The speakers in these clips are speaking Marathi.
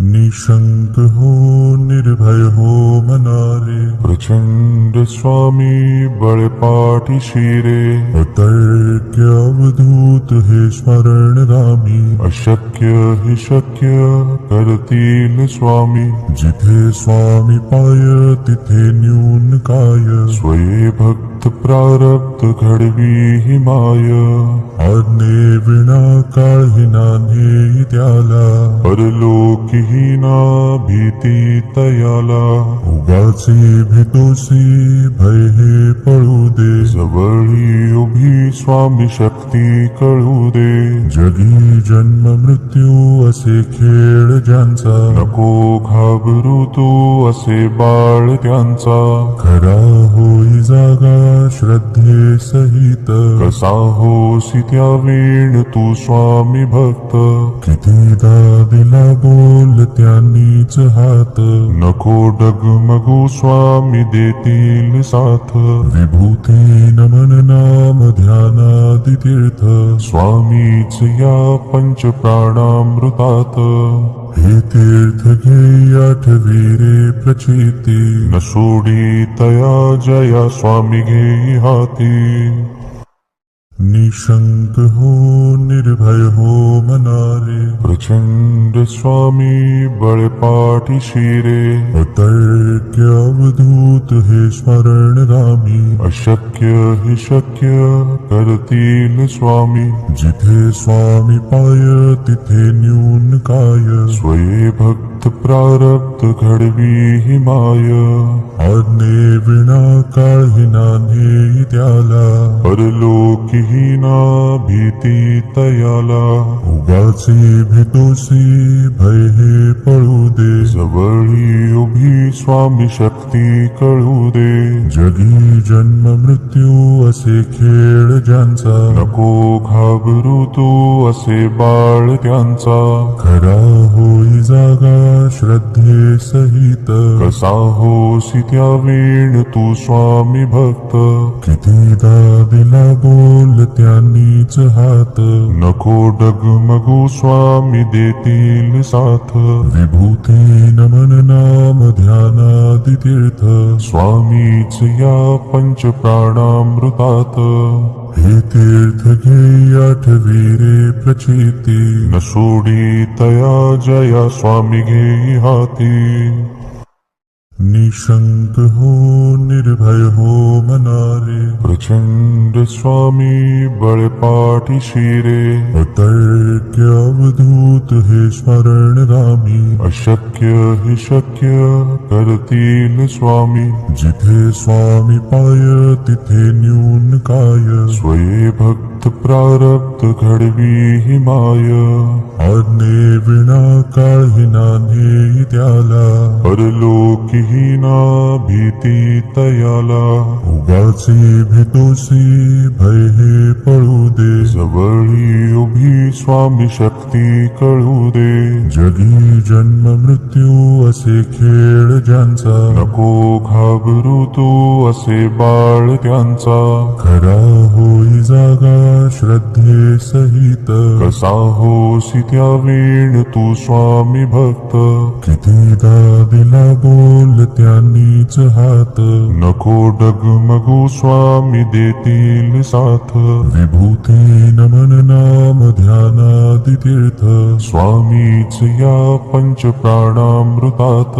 निशंक हो निर्भय हो मनारे, प्रचंड स्वामी बळपाठी शिरे. अतर्क्य अवधूत हे स्मरणगामी, अशक्य हि शक्य करतील स्वामी. जिथे स्वामी पाय तिथे न्यून काय, स्वये भक्त प्रारब्ध घडवी हि माय. आज्ञे विना काळही नान्हे त्याला, परलोकी हीना भीती तयाला. उगाचे भीतोसी भय हे पळू दे, जवळी उभी स्वामी शक्ती कळू दे. जगी जन्म मृत्यू असे खेळ ज्यांचा, नको घाबरू तू असे बाळ त्यांचा. खरा होई जागा श्रद्धे सहित, कसा होसी त्या वेळ तू स्वामी भक्त. कितीदा दिला बोल त्यांनीच हात, नको डगमगू स्वामी देतील साथ. विभूती नमन नाम ध्यानादि तीर्थ, स्वामीच या पंच प्राणामृतात. हे तीर्थ घे आठवी रे प्रचिती, न सोडी तया जया स्वामी घे हाती. निशंक हो निर्भय हो मनारे, प्रचंड स्वामी बळपाठी शिरे. अतर्क्य अवधूत हे स्मरणगामी, अशक्य हि शक्य करतील स्वामी. जिथे स्वामी पाय तिथे न्यून काय, स्वये भक्त प्रारब्ध घडवी हि माय. आज्ञे विना काळही नान्हे त्याला, परलोकी हीना भीती तयाला. उगाचे भीतोसी भय हे पळू दे, जवळी उभी स्वामी शक्ती कळू दे. जगी जन्म मृत्यू असे खेळ ज्यांचा, नको घाबरू तू असे बाळ त्यांचा. खरा होई जागा श्रद्धे सहित, कसा होसी त्या वेळ तू स्वामी भक्त. कितीदा दिला बोल त्यांनीच हात, नको डगमगू स्वामी देतील साथ. विभूती नमन नाम ध्यानादि तीर्थ, स्वामीच या पंच प्राणामृतात. हे तीर्थ घे आठवी रे प्रचिती, न सोडी तया जया स्वामी घे हाती. निशंक हो निर्भय हो मनारे, प्रचंड स्वामी बळपाठी शिरे. अतर्क्य अवधूत हे स्मरणगामी, अशक्य हि शक्य करतील स्वामी. जिथे स्वामी पाय तिथे न्यून काय, स्वये भक्त प्रारब्ध घडवी हि माय. आज्ञे विना काळही नान्हे त्याला, परलोकी हीना भीती तयाला. उगाचे भीतोसी भय हे पळू दे, जवळी उभी स्वामी शक्ती कळू दे. जगी जन्म मृत्यू असे खेळ ज्यांचा, नको घाबरू तू असे बाळ त्यांचा. खरा होई जागा श्रद्धे सहित, कसा होसी त्या वेळ तू स्वामी भक्त. कितीदा दिला बोल त्यांनीच हात, नको डगमगू स्वामी देतील साथ. विभूती नमन नाम ध्यानादि तीर्थ, स्वामीच या पंच प्राणामृतात.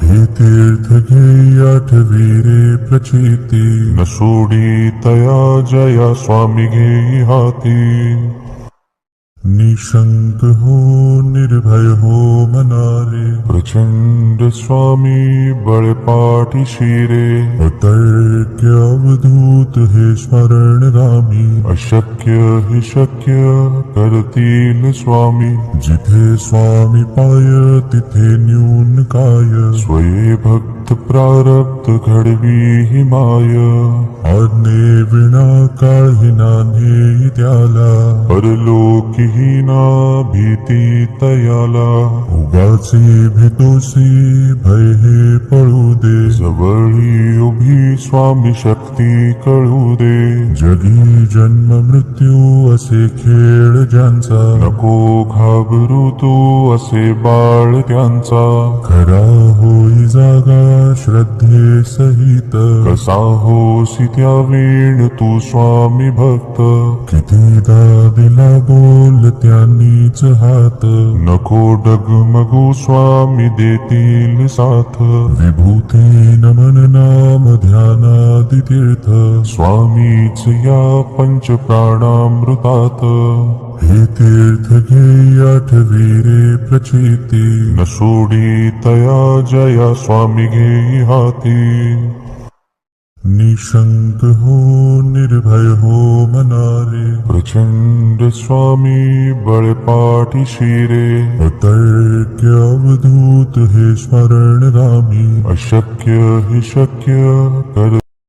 हे तीर्थ घे आठवी रे प्रचिती, न सोडी तया जया स्वामी घे हाती. निशंक हो निर्भय हो मनारे, प्रचंड स्वामी बळपाठी शिरे. अतर्क्य अवधूत हे स्मरणगामी, अशक्य हि शक्य करतील स्वामी. जिथे स्वामी पाय तिथे न्यून काय, स्वये भक्त प्रारब्ध घडवी हि माय. आज्ञे विना काळही नान्हे त्याला, परलोकी हीना भीती तयाला. उगाचे तोसी भय हे पळू दे जवळी उभी स्वामी शक्ती कळू दे जगी जन्म मृत्यू असे खेळ ज्यांचा नको घाबरू तू असे बाळ त्यांचा खरा होई जागा श्रद्धे सहित कसा होसी त्या वेळ तू स्वामी भक्त कितीदा दिला बोल त्यांनीच हात नको डगमगू स्वामी देतील साथ विभूती नमन नाम ध्यानादि तीर्थ स्वामीच या पंच प्राणामृतात हे तीर्थ घे आठवी रे प्रचिती न सोडी तया जया स्वामी घेई हाती निशंक हो निर्भय हो मनारे प्रचंड स्वामी बळपाठी शिरे अतर्क्य अवधूत हे स्मरण रामी अशक्य हि शक्य कर